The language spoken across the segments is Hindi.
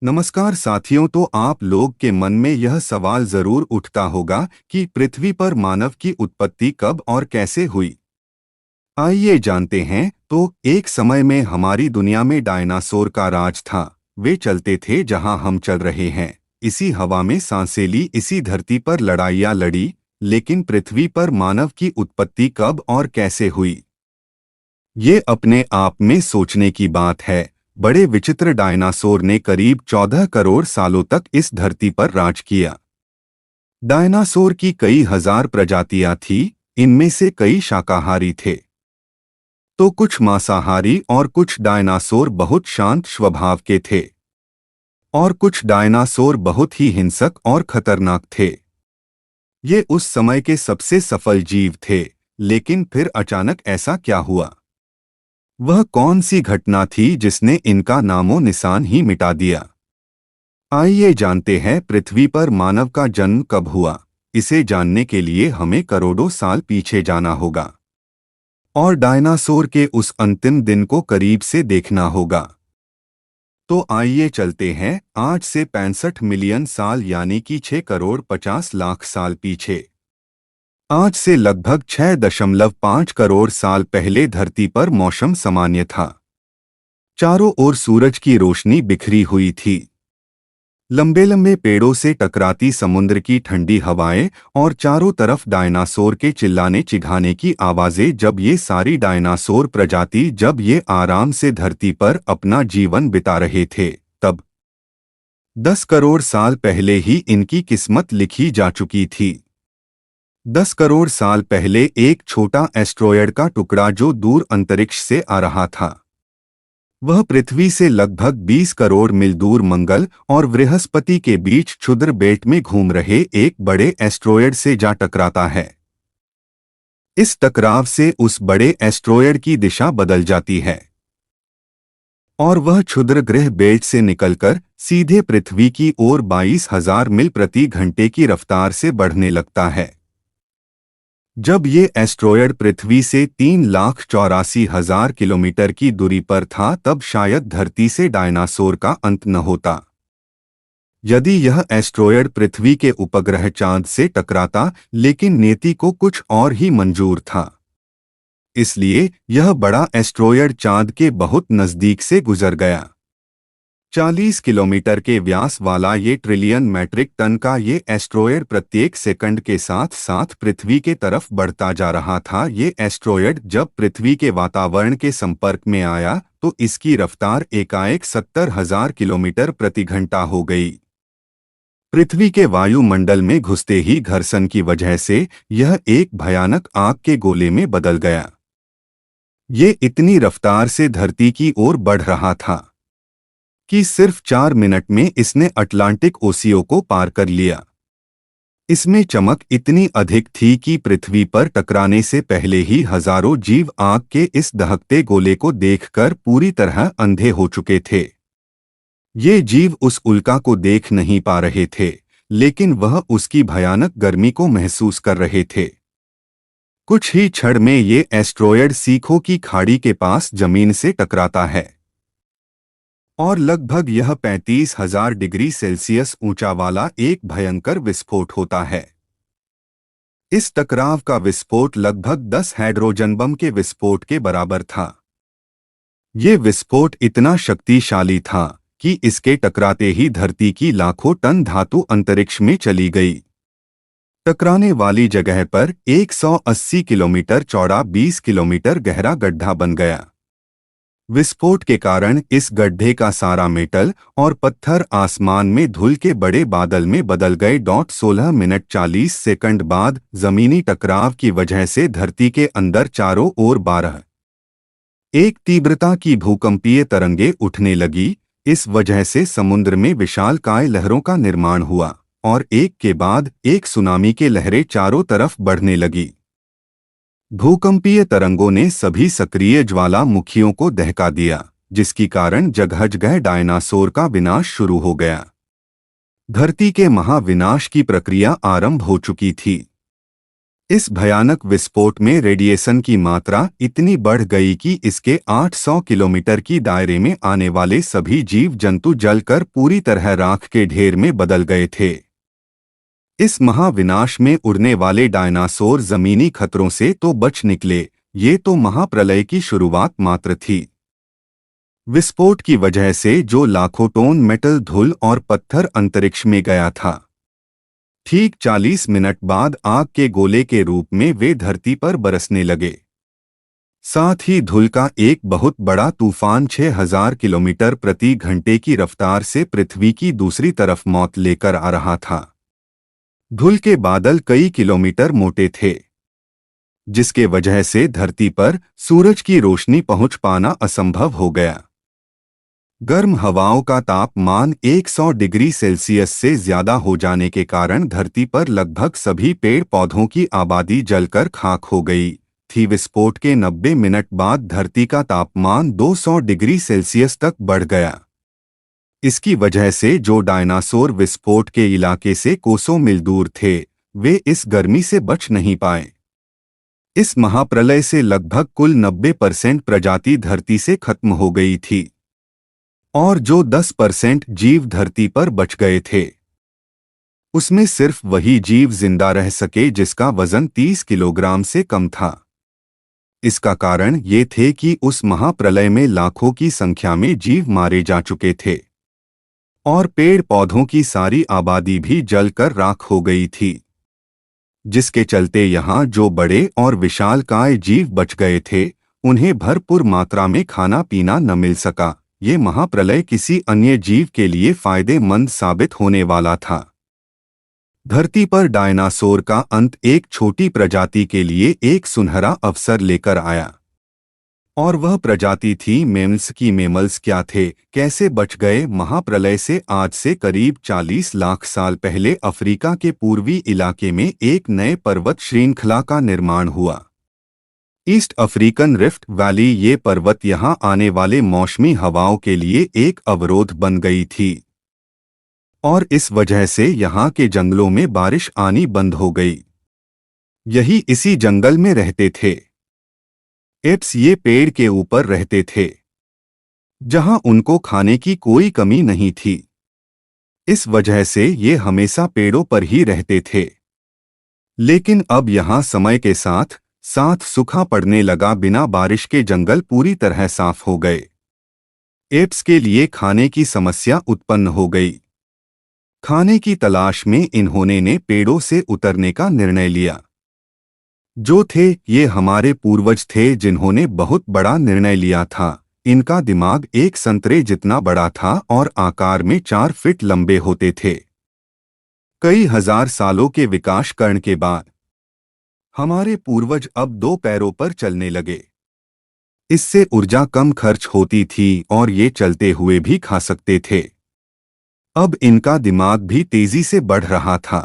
नमस्कार साथियों। तो आप लोग के मन में यह सवाल जरूर उठता होगा कि पृथ्वी पर मानव की उत्पत्ति कब और कैसे हुई। आइए जानते हैं। तो एक समय में हमारी दुनिया में डायनासोर का राज था। वे चलते थे जहां हम चल रहे हैं, इसी हवा में सांसें ली, इसी धरती पर लड़ाइयां लड़ी। लेकिन पृथ्वी पर मानव की उत्पत्ति कब और कैसे हुई, ये अपने आप में सोचने की बात है। बड़े विचित्र डायनासोर ने करीब 14 करोड़ सालों तक इस धरती पर राज किया। डायनासोर की कई हजार प्रजातियां थी। इनमें से कई शाकाहारी थे, तो कुछ मांसाहारी, और कुछ डायनासोर बहुत शांत स्वभाव के थे, और कुछ डायनासोर बहुत ही हिंसक और खतरनाक थे। ये उस समय के सबसे सफल जीव थे। लेकिन फिर अचानक ऐसा क्या हुआ? वह कौन सी घटना थी जिसने इनका नामो निशान ही मिटा दिया? आइए जानते हैं पृथ्वी पर मानव का जन्म कब हुआ। इसे जानने के लिए हमें करोड़ों साल पीछे जाना होगा और डायनासोर के उस अंतिम दिन को करीब से देखना होगा। तो आइए चलते हैं आज से 65 मिलियन साल यानी कि 6 करोड़ 50 लाख साल पीछे। आज से लगभग 6.5 करोड़ साल पहले धरती पर मौसम सामान्य था। चारों ओर सूरज की रोशनी बिखरी हुई थी। लंबे लंबे पेड़ों से टकराती समुद्र की ठंडी हवाएं और चारों तरफ डायनासोर के चिल्लाने चिढ़ाने की आवाजें। जब ये आराम से धरती पर अपना जीवन बिता रहे थे, तब 10 करोड़ साल पहले ही इनकी किस्मत लिखी जा चुकी थी। 10 करोड़ साल पहले एक छोटा एस्ट्रॉयड का टुकड़ा जो दूर अंतरिक्ष से आ रहा था, वह पृथ्वी से लगभग 20 करोड़ मील दूर मंगल और बृहस्पति के बीच क्षुद्र बेल्ट में घूम रहे एक बड़े एस्ट्रॉयड से जा टकराता है। इस टकराव से उस बड़े एस्ट्रॉयड की दिशा बदल जाती है और वह क्षुद्र ग्रह बेल्ट से निकलकर सीधे पृथ्वी की ओर 22,000 मील प्रति घंटे की रफ्तार से बढ़ने लगता है। जब ये एस्ट्रॉयड पृथ्वी से 3,84,000 किलोमीटर की दूरी पर था, तब शायद धरती से डायनासोर का अंत न होता। यदि यह एस्ट्रॉयड पृथ्वी के उपग्रह चांद से टकराता, लेकिन नियति को कुछ और ही मंजूर था। इसलिए यह बड़ा एस्ट्रॉयड चांद के बहुत नजदीक से गुजर गया। 40 किलोमीटर के व्यास वाला ये ट्रिलियन मैट्रिक टन का ये एस्ट्रॉयड प्रत्येक सेकंड के साथ साथ पृथ्वी के तरफ बढ़ता जा रहा था। ये एस्ट्रॉयड जब पृथ्वी के वातावरण के संपर्क में आया तो इसकी रफ्तार एकाएक 70,000 किलोमीटर प्रति घंटा हो गई। पृथ्वी के वायुमंडल में घुसते ही घर्षण की वजह से यह एक भयानक आग के गोले में बदल गया। ये इतनी रफ्तार से धरती की ओर बढ़ रहा था कि सिर्फ 4 मिनट में इसने अटलांटिक ओशियन को पार कर लिया। इसमें चमक इतनी अधिक थी कि पृथ्वी पर टकराने से पहले ही हजारों जीव आग के इस दहकते गोले को देखकर पूरी तरह अंधे हो चुके थे। ये जीव उस उल्का को देख नहीं पा रहे थे, लेकिन वह उसकी भयानक गर्मी को महसूस कर रहे थे। कुछ ही क्षण में ये एस्ट्रॉयड सीखों की खाड़ी के पास जमीन से टकराता है और लगभग यह 35,000 डिग्री सेल्सियस ऊंचा वाला एक भयंकर विस्फोट होता है। इस टकराव का विस्फोट लगभग 10 हाइड्रोजन बम के विस्फोट के बराबर था। ये विस्फोट इतना शक्तिशाली था कि इसके टकराते ही धरती की लाखों टन धातु अंतरिक्ष में चली गई। टकराने वाली जगह पर 180 किलोमीटर चौड़ा 20 किलोमीटर गहरा गड्ढा बन गया। विस्फोट के कारण इस गड्ढे का सारा मेटल और पत्थर आसमान में धूल के बड़े बादल में बदल गए। 16 मिनट 40 सेकंड बाद जमीनी टकराव की वजह से धरती के अंदर चारों ओर 12 तीव्रता की भूकंपीय तरंगें उठने लगी। इस वजह से समुद्र में विशालकाय लहरों का निर्माण हुआ और एक के बाद एक सुनामी के लहरें चारों तरफ बढ़ने लगी। भूकंपीय तरंगों ने सभी सक्रिय ज्वालामुखियों को दहका दिया, जिसके कारण जगह जगह डायनासोर का विनाश शुरू हो गया। धरती के महाविनाश की प्रक्रिया आरंभ हो चुकी थी। इस भयानक विस्फोट में रेडिएशन की मात्रा इतनी बढ़ गई कि इसके 800 किलोमीटर की दायरे में आने वाले सभी जीव जंतु जलकर पूरी तरह राख के ढेर में बदल गए थे। इस महाविनाश में उड़ने वाले डायनासोर जमीनी खतरों से तो बच निकले, ये तो महाप्रलय की शुरुआत मात्र थी। विस्फोट की वजह से जो लाखों टन मेटल, धूल और पत्थर अंतरिक्ष में गया था, ठीक 40 मिनट बाद आग के गोले के रूप में वे धरती पर बरसने लगे। साथ ही धूल का एक बहुत बड़ा तूफान 6000 किलोमीटर प्रति घंटे की रफ्तार से पृथ्वी की दूसरी तरफ मौत लेकर आ रहा था। धूल के बादल कई किलोमीटर मोटे थे, जिसके वजह से धरती पर सूरज की रोशनी पहुंच पाना असंभव हो गया। गर्म हवाओं का तापमान 100 डिग्री सेल्सियस से ज्यादा हो जाने के कारण धरती पर लगभग सभी पेड़ पौधों की आबादी जलकर खाक हो गई थी। विस्फोट के 90 मिनट बाद धरती का तापमान 200 डिग्री सेल्सियस तक बढ़ गया। इसकी वजह से जो डायनासोर विस्फोट के इलाके से कोसों मील दूर थे, वे इस गर्मी से बच नहीं पाए। इस महाप्रलय से लगभग कुल 90% प्रजाति धरती से खत्म हो गई थी और जो 10% जीव धरती पर बच गए थे, उसमें सिर्फ वही जीव जिंदा रह सके जिसका वजन 30 किलोग्राम से कम था। इसका कारण ये थे कि उस महाप्रलय में लाखों की संख्या में जीव मारे जा चुके थे और पेड़ पौधों की सारी आबादी भी जलकर राख हो गई थी, जिसके चलते यहाँ जो बड़े और विशालकाय जीव बच गए थे, उन्हें भरपूर मात्रा में खाना पीना न मिल सका। ये महाप्रलय किसी अन्य जीव के लिए फायदेमंद साबित होने वाला था। धरती पर डायनासोर का अंत एक छोटी प्रजाति के लिए एक सुनहरा अवसर लेकर आया, और वह प्रजाति थी मैमल्स की। मैमल्स क्या थे, कैसे बच गए महाप्रलय से? आज से करीब 40 लाख साल पहले अफ्रीका के पूर्वी इलाके में एक नए पर्वत श्रृंखला का निर्माण हुआ, ईस्ट अफ्रीकन रिफ्ट वैली। ये पर्वत यहाँ आने वाले मौसमी हवाओं के लिए एक अवरोध बन गई थी और इस वजह से यहाँ के जंगलों में बारिश आनी बंद हो गई। यही इसी जंगल में रहते थे एप्स। ये पेड़ के ऊपर रहते थे, जहाँ उनको खाने की कोई कमी नहीं थी। इस वजह से ये हमेशा पेड़ों पर ही रहते थे। लेकिन अब यहाँ समय के साथ साथ सूखा पड़ने लगा। बिना बारिश के जंगल पूरी तरह साफ हो गए। एप्स के लिए खाने की समस्या उत्पन्न हो गई। खाने की तलाश में इन्होंने ने पेड़ों से उतरने का निर्णय लिया। जो थे ये हमारे पूर्वज थे, जिन्होंने बहुत बड़ा निर्णय लिया था। इनका दिमाग एक संतरे जितना बड़ा था और आकार में 4 फीट लंबे होते थे। कई हजार सालों के विकास करने के बाद हमारे पूर्वज अब 2 पैरों पर चलने लगे। इससे ऊर्जा कम खर्च होती थी और ये चलते हुए भी खा सकते थे। अब इनका दिमाग भी तेजी से बढ़ रहा था।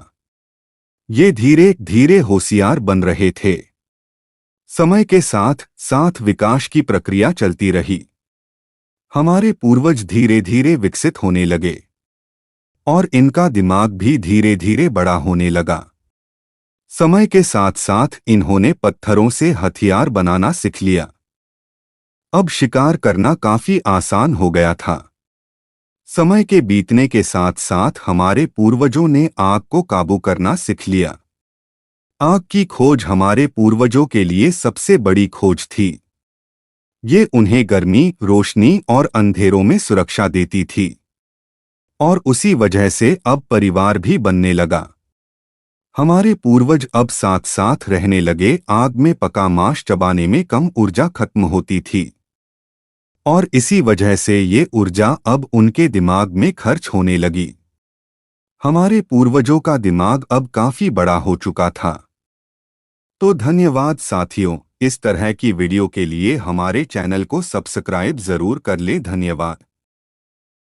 ये धीरे धीरे होशियार बन रहे थे। समय के साथ साथ विकास की प्रक्रिया चलती रही। हमारे पूर्वज धीरे धीरे विकसित होने लगे और इनका दिमाग भी धीरे धीरे बड़ा होने लगा। समय के साथ साथ इन्होंने पत्थरों से हथियार बनाना सीख लिया। अब शिकार करना काफी आसान हो गया था। समय के बीतने के साथ साथ हमारे पूर्वजों ने आग को काबू करना सीख लिया। आग की खोज हमारे पूर्वजों के लिए सबसे बड़ी खोज थी। ये उन्हें गर्मी, रोशनी और अंधेरों में सुरक्षा देती थी और उसी वजह से अब परिवार भी बनने लगा। हमारे पूर्वज अब साथ साथ रहने लगे। आग में पका मांस चबाने में कम ऊर्जा खत्म होती थी और इसी वजह से ये ऊर्जा अब उनके दिमाग में खर्च होने लगी। हमारे पूर्वजों का दिमाग अब काफी बड़ा हो चुका था। तो धन्यवाद साथियों, इस तरह की वीडियो के लिए हमारे चैनल को सब्सक्राइब जरूर कर ले। धन्यवाद।